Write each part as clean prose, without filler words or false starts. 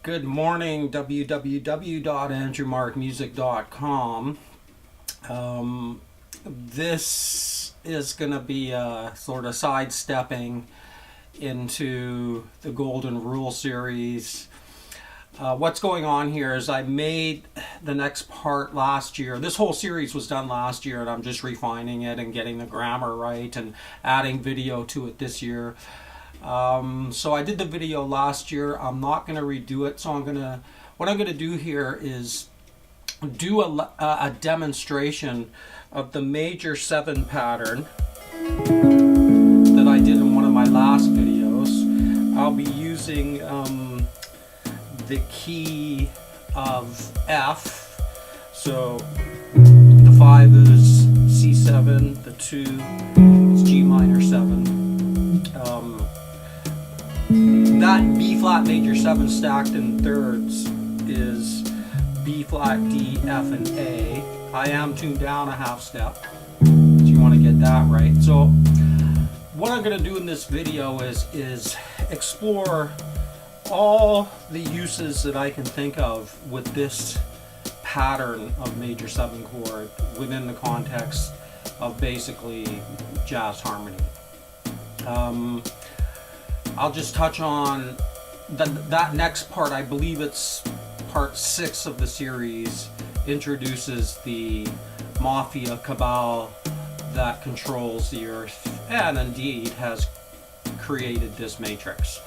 Good morning, www.andrewmarkmusic.com. This is going to be a sort of sidestepping into the Golden Rule series. What's going on here is I made the next part last year. This whole series was done last year, and I'm just refining it and getting the grammar right and adding video to it this year. So I did the video last year. I'm not going to redo it. So what I'm going to do here is do a demonstration of the major 7 pattern that I did in one of my last videos. I'll be using the key of F. So the 5 is C7, the 2 is G minor 7. That B flat major 7 stacked in thirds is B flat, D, F, and A. I am tuned down a half step, so you want to get that right. So what I'm going to do in this video is explore all the uses that I can think of with this pattern of major 7 chord within the context of basically jazz harmony. I'll just touch on that next part. I believe it's part 6 of the series, introduces the mafia cabal that controls the earth and indeed has created this matrix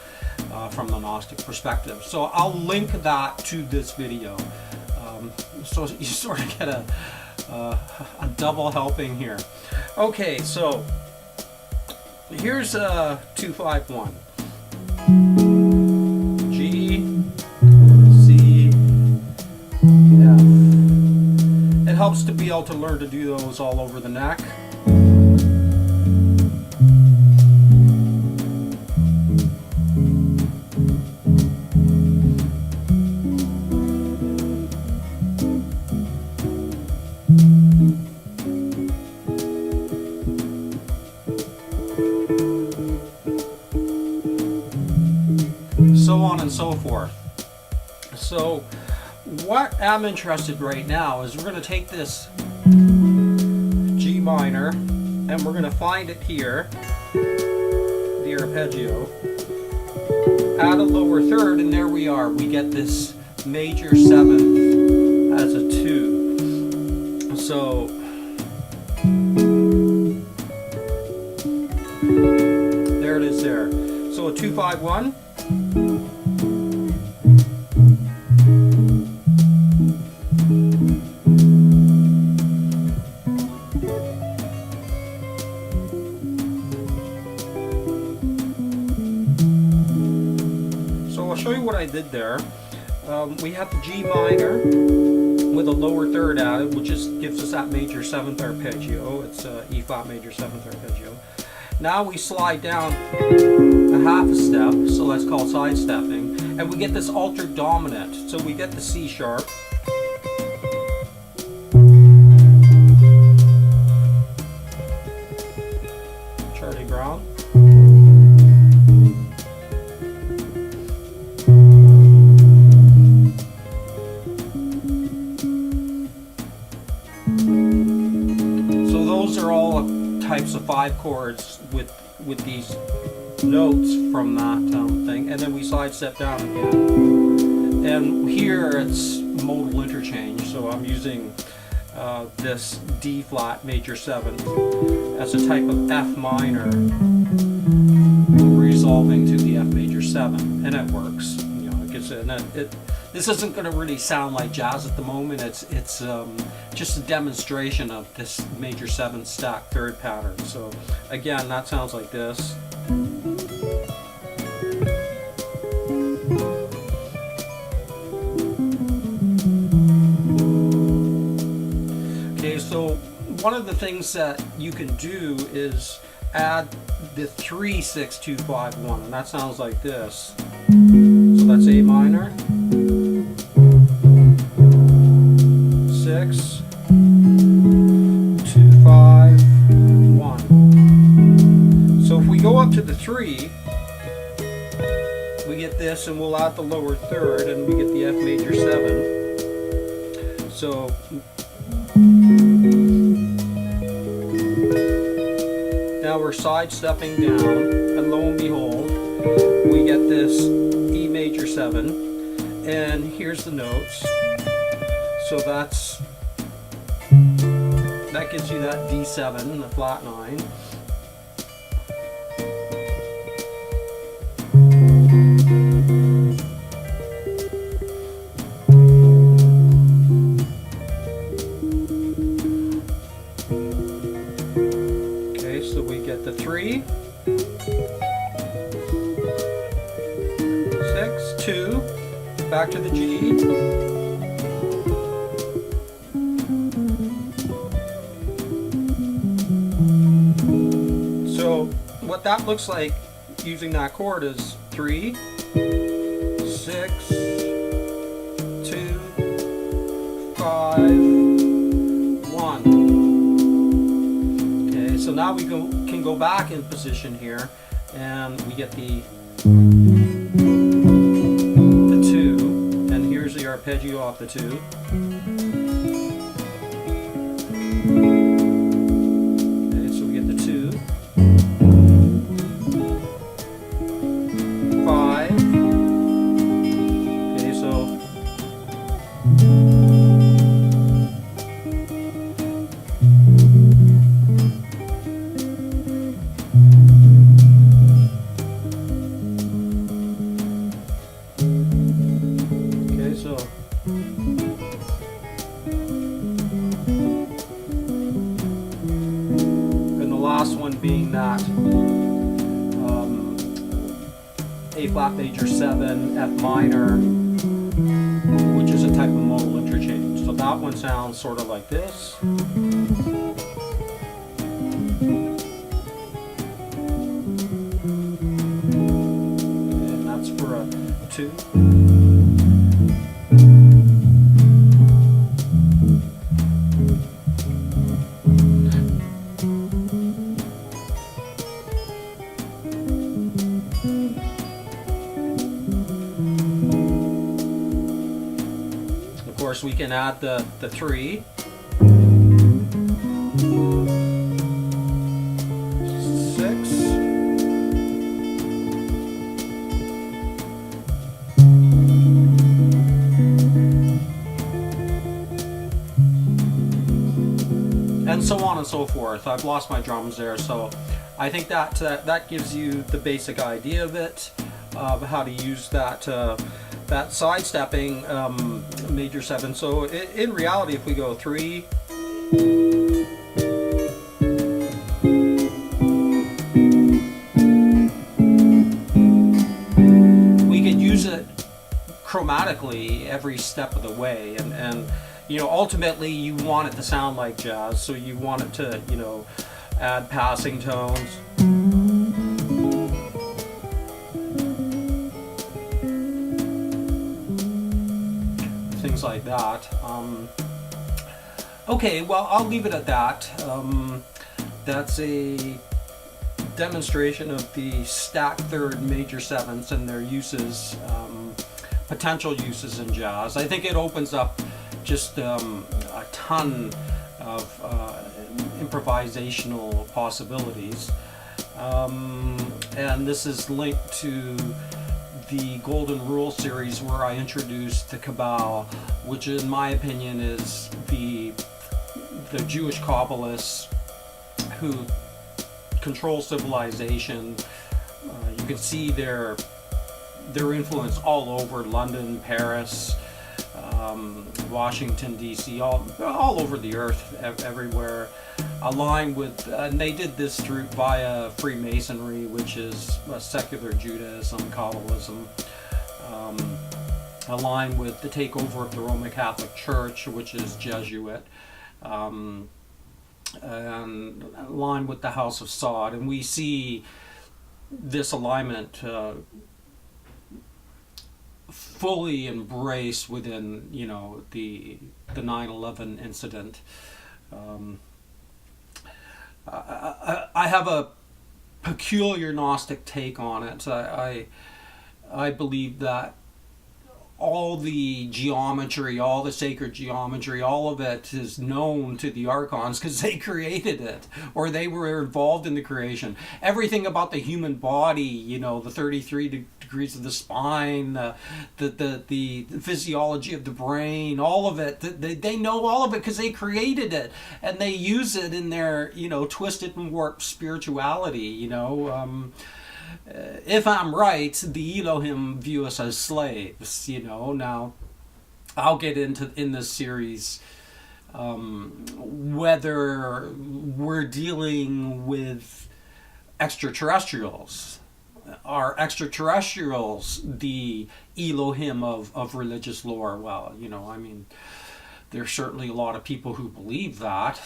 from the Gnostic perspective. So I'll link that to this video, so you sort of get a double helping here. Okay, so here's 251. G, C, F. It helps to be able to learn to do those all over the neck. So on and so forth. So what I'm interested right now is we're going to take this G minor and we're going to find it here, the arpeggio, add a lower third, and there we are. We get this major 7th as a 2. So there it is there. So a 2-5-1. So I'll show you what I did there. We have the G minor with a lower third added, which just gives us that major 7th arpeggio. It's E flat major 7th arpeggio. Now we slide down a half a step, so that's called sidestepping, and we get this altered dominant. So we get the C sharp, Charlie Brown, so those are all types of 5 chords with these notes from that thing, and then we sidestep down again. And here it's modal interchange, so I'm using this D flat major 7th as a type of F minor, resolving to the F major 7, and it works. You know, it gets this isn't going to really sound like jazz at the moment. It's just a demonstration of this major 7 stacked third pattern. So again, that sounds like this. Okay, so one of the things that you can do is add the 3-6-2-5-1, and that sounds like this. So that's A minor, 6, 2, 5, 1. So if we go up to the 3, we get this. this and we'll add the lower third and we get the F major 7. So now we're sidestepping down, and lo and behold, we get this E major 7. And here's the notes. So that gives you that D7, the flat 9. Okay, so we get the 3, 6, 2, back to the G. So what that looks like using that chord is 3, 6, 2, 5, 1. Okay, so now we can go back in position here, and we get the 2, and here's the arpeggio off the 2. One being that A flat major 7, F minor, which is a type of modal interchange. So that one sounds sort of like this. And that's for a 2. Of course, we can add the 3, 6, and so on and so forth. I've lost my drums there, so I think that that gives you the basic idea of it, of how to use that sidestepping major 7. So in reality, if we go 3, we could use it chromatically every step of the way, and you know, ultimately you want it to sound like jazz, so you want it to, you know, add passing tones. Things like that. Okay, well, I'll leave it at that. That's a demonstration of the stacked third major 7ths and their uses, potential uses in jazz. I think it opens up just a ton of improvisational possibilities. And this is linked to the Golden Rule series, where I introduced the Cabal, which in my opinion is the Jewish Kabbalists who control civilization. You can see their influence all over London, Paris, Washington D.C., all over the earth, everywhere, aligned with, and they did this through via Freemasonry, which is secular Judaism, Kabbalism, aligned with the takeover of the Roman Catholic Church, which is Jesuit, and aligned with the House of Sod, and we see this alignment fully embraced within, you know, the 9/11 incident. I have a peculiar Gnostic take on it. I believe that all the geometry, all the sacred geometry, all of it is known to the archons because they created it, or they were involved in the creation. Everything about the human body, you know, the 33 degrees of the spine, the physiology of the brain, all of it, they know all of it because they created it, and they use it in their, you know, twisted and warped spirituality, you know. If I'm right, the Elohim view us as slaves, you know. Now, I'll get into in this series whether we're dealing with extraterrestrials. Are extraterrestrials the Elohim of religious lore? Well, you know, I mean, there's certainly a lot of people who believe that.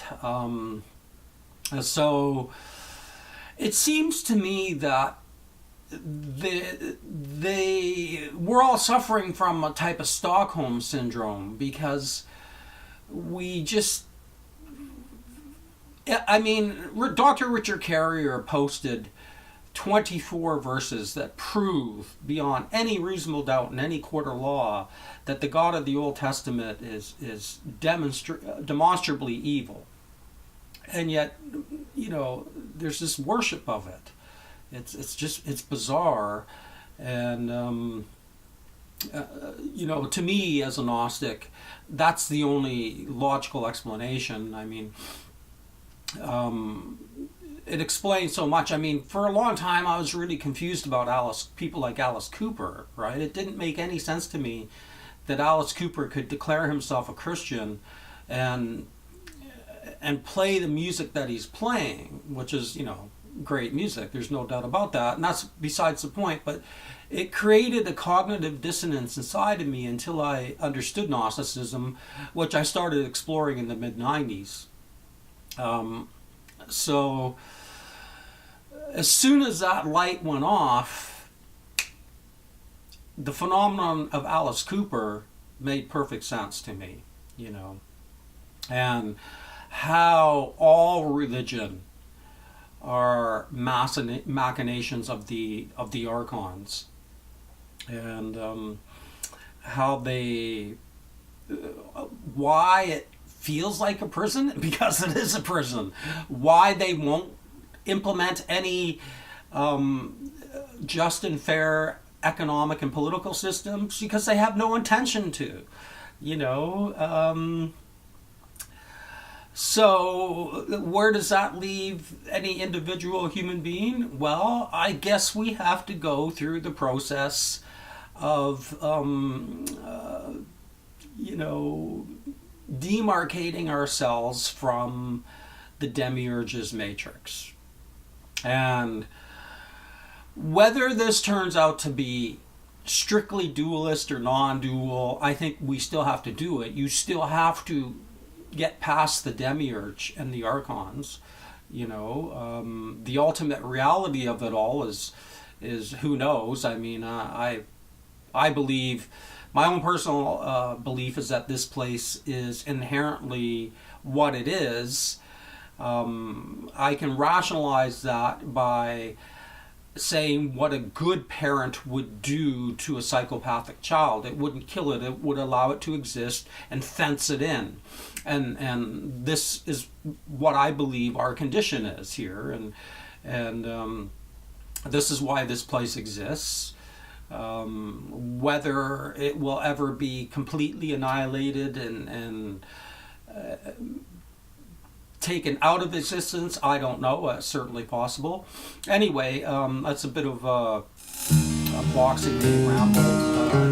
So, it seems to me that we're all suffering from a type of Stockholm syndrome, because we just, I mean, Dr. Richard Carrier posted 24 verses that prove beyond any reasonable doubt in any court of law that the God of the Old Testament is demonstrably evil. And yet, you know, there's this worship of it. It's bizarre, and you know, to me as a Gnostic, that's the only logical explanation. I mean, it explains so much. I mean, for a long time I was really confused about people like Alice Cooper, right? It didn't make any sense to me that Alice Cooper could declare himself a Christian and play the music that he's playing, which is, you know, great music, there's no doubt about that, and that's besides the point. But it created a cognitive dissonance inside of me until I understood Gnosticism, which I started exploring in the mid-90s. So as soon as that light went off, the phenomenon of Alice Cooper made perfect sense to me, you know, and how all religion are machinations of the archons, and how they, why it feels like a prison, because it is a prison. Why they won't implement any just and fair economic and political systems, because they have no intention to, you know. So where does that leave any individual human being? Well, I guess we have to go through the process of, you know, demarcating ourselves from the demiurge's matrix. And whether this turns out to be strictly dualist or non-dual, I think we still have to do it. You still have to get past the demiurge and the archons, you know. The ultimate reality of it all is who knows. I mean, I believe, my own personal belief is that this place is inherently what it is. I can rationalize that by saying what a good parent would do to a psychopathic child. It wouldn't kill it. It would allow it to exist and fence it in. And this is what I believe our condition is here. And this is why this place exists. Whether it will ever be completely annihilated and taken out of existence, I don't know. It's certainly possible. Anyway, that's a bit of a boxing day ramble.